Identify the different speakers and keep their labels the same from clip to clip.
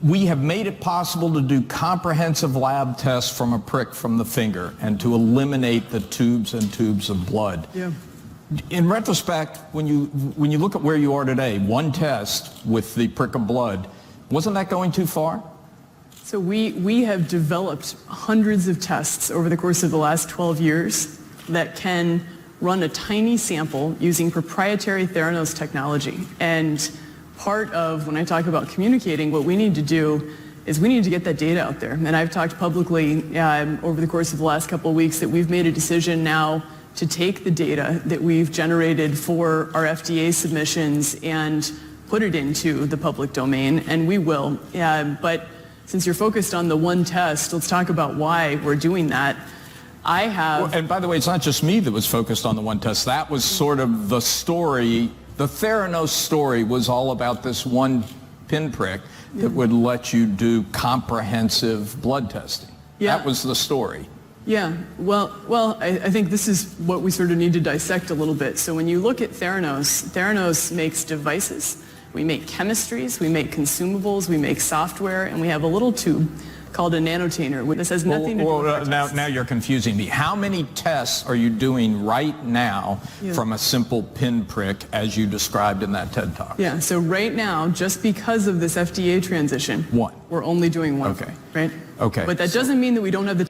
Speaker 1: We have made it possible to do comprehensive lab tests from a prick from the finger and to eliminate the tubes and tubes of blood.
Speaker 2: Yeah.
Speaker 1: In retrospect, when you look at where you are today, one test with the prick of blood, wasn't that going too far?
Speaker 2: So we have developed hundreds of tests over the course of the last 12 years that can run a tiny sample using proprietary Theranos technology. And part of when I talk about communicating, what we need to do is we need to get that data out there. And I've talked publicly over the course of the last couple of weeks that we've made a decision now to take the data that we've generated for our FDA submissions and put it into the public domain, and we will. But since you're focused on the one test, let's talk about why we're doing that.
Speaker 1: And by the way, it's not just me that was focused on the one test. That was sort of the story. The Theranos story was all about this one pinprick that would let you do comprehensive blood testing.
Speaker 2: Yeah.
Speaker 1: That was the story.
Speaker 2: Yeah, well, I think this is what we sort of need to dissect a little bit. So when you look at Theranos, Theranos makes devices, we make chemistries, we make consumables, we make software, and we have a little tube called a nanotainer. This has nothing to do with our tests.
Speaker 1: Now you're confusing me. How many tests are you doing right now from a simple pinprick as you described in that TED Talk?
Speaker 2: Yeah, so right now, just because of this FDA transition, we're only doing one, right?
Speaker 1: Okay.
Speaker 2: But that doesn't mean that we don't have the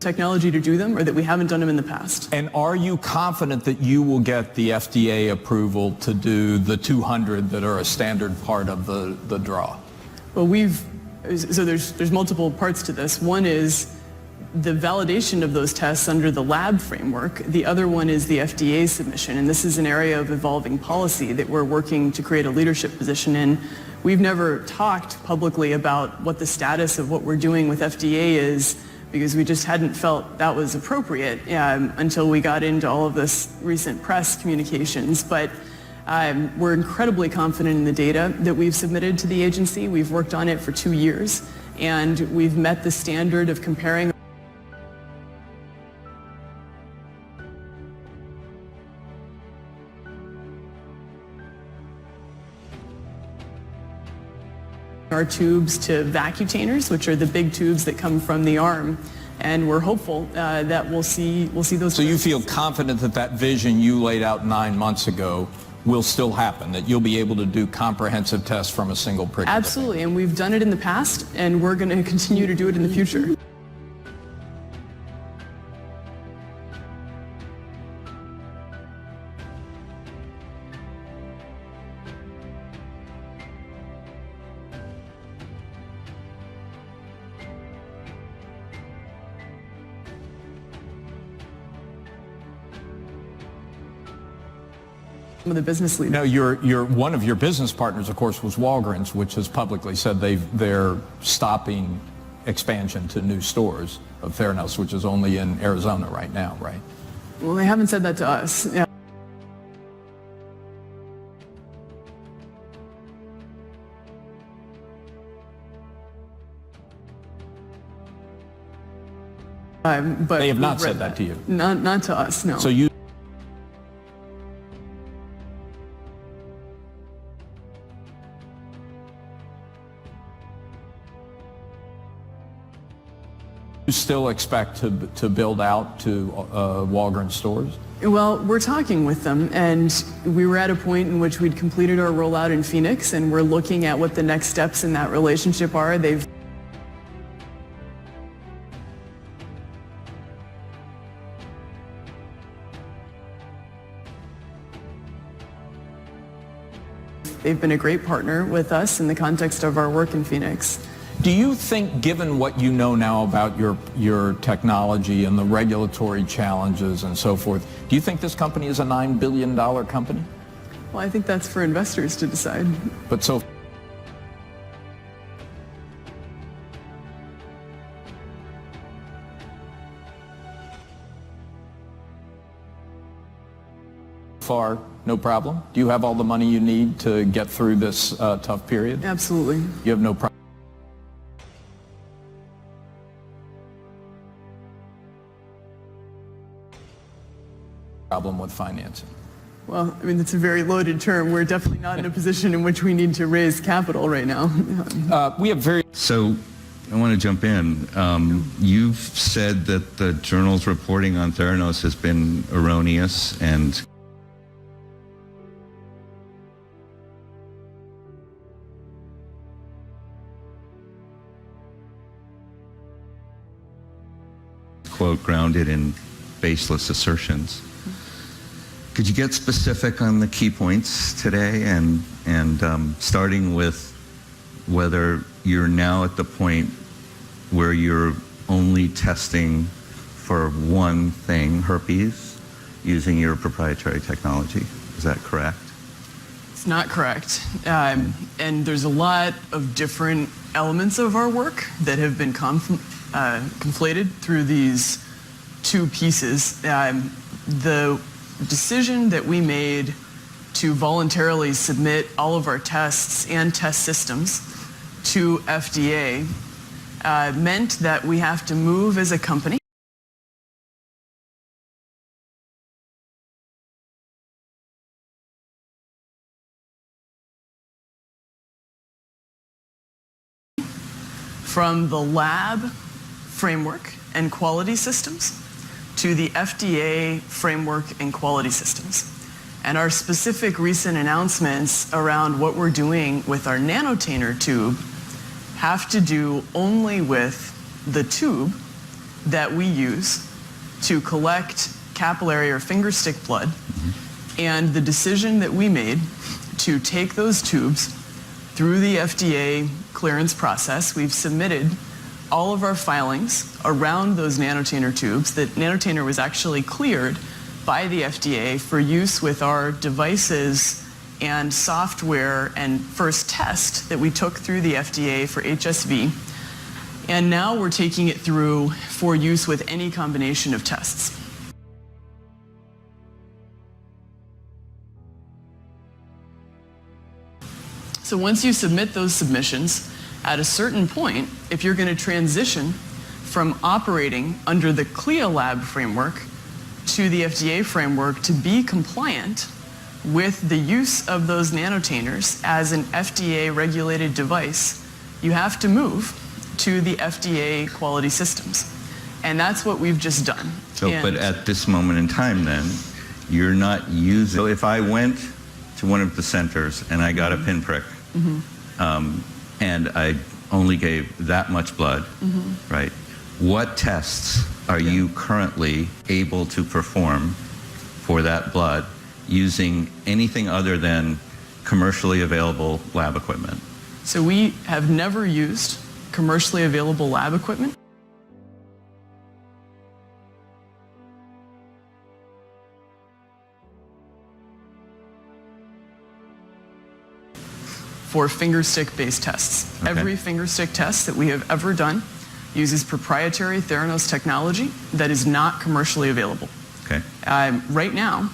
Speaker 2: technology to do them, or that we haven't done them in the past.
Speaker 1: And are you confident that you will get the FDA approval to do the 200 that are a standard part of the draw?
Speaker 2: Well, so there's multiple parts to this. One is the validation of those tests under the lab framework. The other one is the FDA submission, and this is an area of evolving policy that we're working to create a leadership position in. We've never talked publicly about what the status of what we're doing with FDA is, because we just hadn't felt that was appropriate until we got into all of this recent press communications. But we're incredibly confident in the data that we've submitted to the agency. We've worked on it for 2 years, and we've met the standard of comparing our tubes to vacutainers, which are the big tubes that come from the arm, and we're hopeful that we'll see those.
Speaker 1: So you feel confident that that vision you laid out 9 months ago will still happen, that you'll be able to do comprehensive tests from a single prick?
Speaker 2: Absolutely, and we've done it in the past, and we're going to continue to do it in the future. Some of the business leaders.
Speaker 1: Now, one of your business partners, of course, was Walgreens, which has publicly said they're stopping expansion to new stores of Theranos, which is only in Arizona right now, right?
Speaker 2: Well, they haven't said that to us. Yeah. But
Speaker 1: they have not said that to you?
Speaker 2: Not to us, no.
Speaker 1: So you still expect to build out to Walgreens stores?
Speaker 2: Well, we're talking with them, and we were at a point in which we'd completed our rollout in Phoenix, and we're looking at what the next steps in that relationship are. They've been a great partner with us in the context of our work in Phoenix.
Speaker 1: Do you think, given what you know now about your technology and the regulatory challenges and so forth, do you think this company is a $9 billion company?
Speaker 2: Well, I think that's for investors to decide.
Speaker 1: But so far, no problem? Do you have all the money you need to get through this tough period?
Speaker 2: Absolutely.
Speaker 1: You have no problem with financing?
Speaker 2: Well, I mean, that's a very loaded term. We're definitely not in a position in which we need to raise capital right now.
Speaker 1: We have very...
Speaker 3: So I want to jump in. You've said that the journal's reporting on Theranos has been erroneous and quote, grounded in baseless assertions. Could you get specific on the key points today and starting with whether you're now at the point where you're only testing for one thing, herpes, using your proprietary technology? Is that correct?
Speaker 2: It's not correct. And there's a lot of different elements of our work that have been conflated through these two pieces. The decision that we made to voluntarily submit all of our tests and test systems to FDA meant that we have to move as a company from the lab framework and quality systems to the FDA framework and quality systems. And our specific recent announcements around what we're doing with our nanotainer tube have to do only with the tube that we use to collect capillary or finger stick blood. And the decision that we made to take those tubes through the FDA clearance process, we've submitted all of our filings around those nanotainer tubes. That nanotainer was actually cleared by the FDA for use with our devices and software and first test that we took through the FDA for HSV. And now we're taking it through for use with any combination of tests. So once you submit those submissions, at a certain point, if you're going to transition from operating under the CLIA lab framework to the FDA framework to be compliant with the use of those nanotainers as an FDA-regulated device, you have to move to the FDA quality systems. And that's what we've just done.
Speaker 3: So, but at this moment in time then, you're not using... So if I went to one of the centers and I got a pinprick, and I only gave that much blood, right? What tests are you currently able to perform for that blood using anything other than commercially available lab equipment?
Speaker 2: So we have never used commercially available lab equipment. For finger stick based tests.
Speaker 3: Okay.
Speaker 2: Every finger stick test that we have ever done uses proprietary Theranos technology that is not commercially available.
Speaker 3: Okay.
Speaker 2: Right now,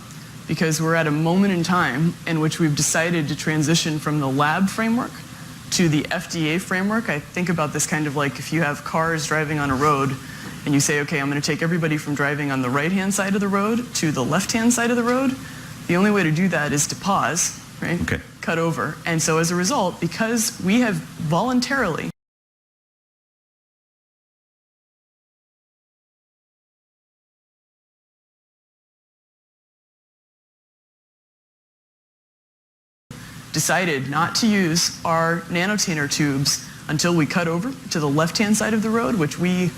Speaker 2: because we're at a moment in time in which we've decided to transition from the lab framework to the FDA framework. I think about this kind of like if you have cars driving on a road and you say, okay, I'm going to take everybody from driving on the right-hand side of the road to the left-hand side of the road. The only way to do that is to pause, right?
Speaker 3: Okay.
Speaker 2: Cut over. And so as a result, because we have voluntarily decided not to use our nanotainer tubes until we cut over to the left-hand side of the road, which we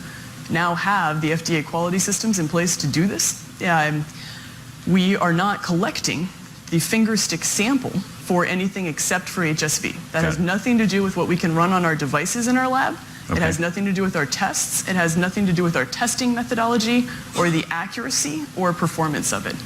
Speaker 2: now have the FDA quality systems in place to do this. We are not collecting the finger stick sample for anything except for HSV. That has nothing to do with what we can run on our devices in our lab.
Speaker 3: Okay.
Speaker 2: It has nothing to do with our tests. It has nothing to do with our testing methodology or the accuracy or performance of it.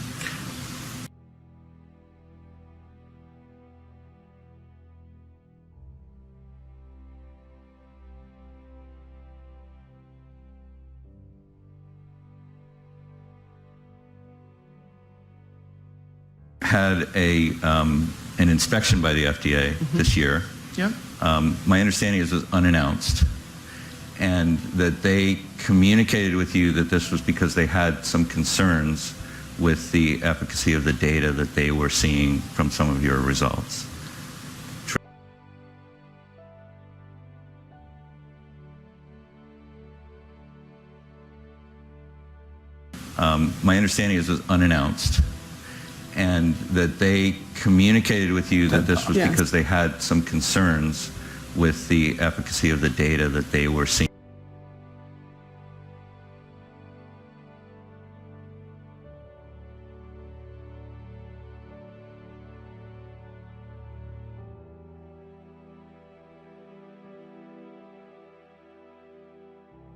Speaker 3: Had an inspection by the FDA this year.
Speaker 2: Yep.
Speaker 3: My understanding is it was unannounced, and that they communicated with you that this was because they had some concerns with the efficacy of the data that they were seeing from some of your results. My understanding is it was unannounced, and that they communicated with you that this was
Speaker 2: Yes.
Speaker 3: because they had some concerns with the efficacy of the data that they were seeing.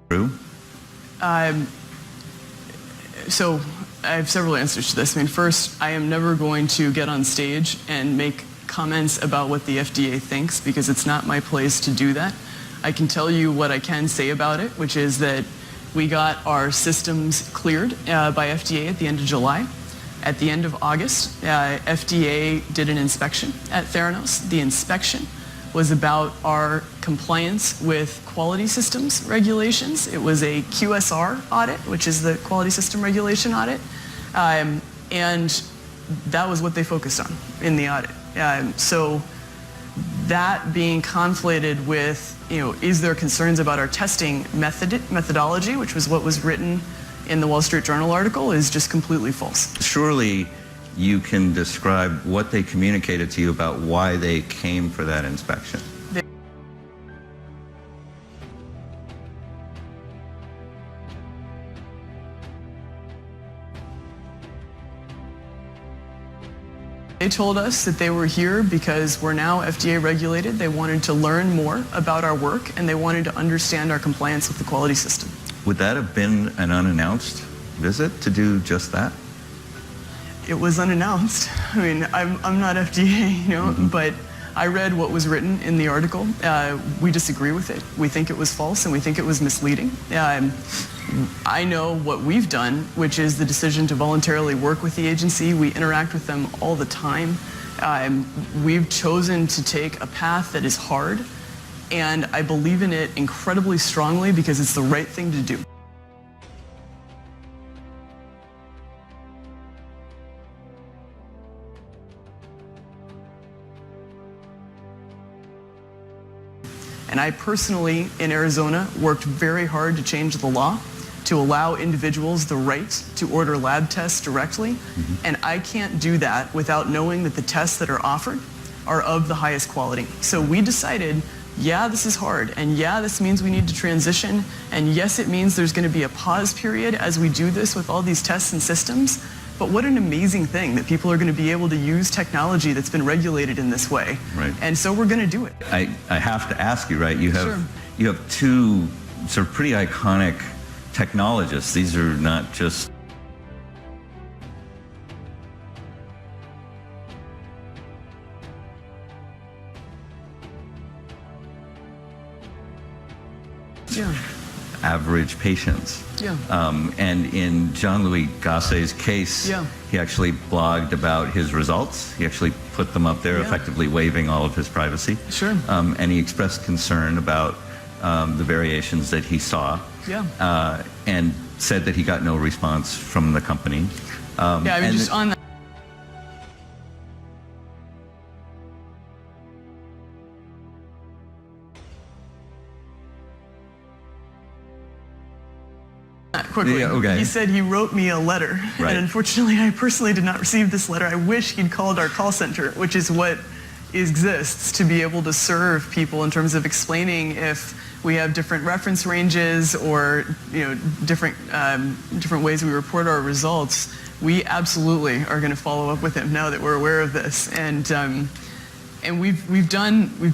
Speaker 3: True?
Speaker 2: So I have several answers to this. I mean, first, I am never going to get on stage and make comments about what the FDA thinks, because it's not my place to do that. I can tell you what I can say about it, which is that we got our systems cleared by FDA at the end of July. At the end of August, FDA did an inspection at Theranos. The inspection was about our compliance with quality systems regulations. It was a QSR audit, which is the quality system regulation audit. And that was what they focused on in the audit. So that being conflated with, is there concerns about our testing methodology, which was what was written in the Wall Street Journal article, is just completely false.
Speaker 3: Surely you can describe what they communicated to you about why they came for that inspection.
Speaker 2: They told us that they were here because we're now FDA regulated. They wanted to learn more about our work, and they wanted to understand our compliance with the quality system.
Speaker 3: Would that have been an unannounced visit to do just that?
Speaker 2: It was unannounced. I mean, I'm not FDA, but I read what was written in the article. We disagree with it. We think it was false, and we think it was misleading. I know what we've done, which is the decision to voluntarily work with the agency. We interact with them all the time. We've chosen to take a path that is hard, and I believe in it incredibly strongly because it's the right thing to do. And I personally, in Arizona, worked very hard to change the law to allow individuals the right to order lab tests directly. And I can't do that without knowing that the tests that are offered are of the highest quality. So we decided, yeah, this is hard, and yeah, this means we need to transition, and yes, it means there's going to be a pause period as we do this with all these tests and systems. But what an amazing thing that people are going to be able to use technology that's been regulated in this way.
Speaker 3: Right.
Speaker 2: And so we're going to do it.
Speaker 3: I have to ask you, right? You have
Speaker 2: Sure.
Speaker 3: you have two sort of pretty iconic technologists. These are not just
Speaker 2: Yeah.
Speaker 3: average patients.
Speaker 2: Yeah.
Speaker 3: And in Jean-Louis Gasset's case,
Speaker 2: Yeah.
Speaker 3: he actually blogged about his results. He actually put them up there,
Speaker 2: Yeah.
Speaker 3: effectively waiving all of his privacy.
Speaker 2: Sure.
Speaker 3: And he expressed concern about the variations that he saw.
Speaker 2: Yeah.
Speaker 3: And said that he got no response from the company.
Speaker 2: Yeah, I mean,
Speaker 3: and
Speaker 2: just on that quickly.
Speaker 3: Yeah, okay.
Speaker 2: He said he wrote me a letter,
Speaker 3: Right.
Speaker 2: and unfortunately, I personally did not receive this letter. I wish he'd called our call center, which is what exists to be able to serve people in terms of explaining if we have different reference ranges or different ways we report our results. We absolutely are going to follow up with him now that we're aware of this, and we've done.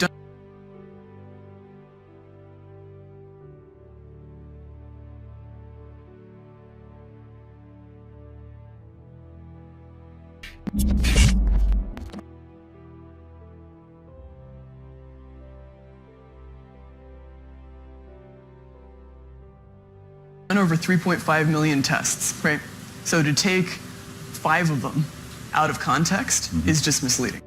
Speaker 2: Done over 3.5 million tests, right? So to take 5 of them out of context is just misleading.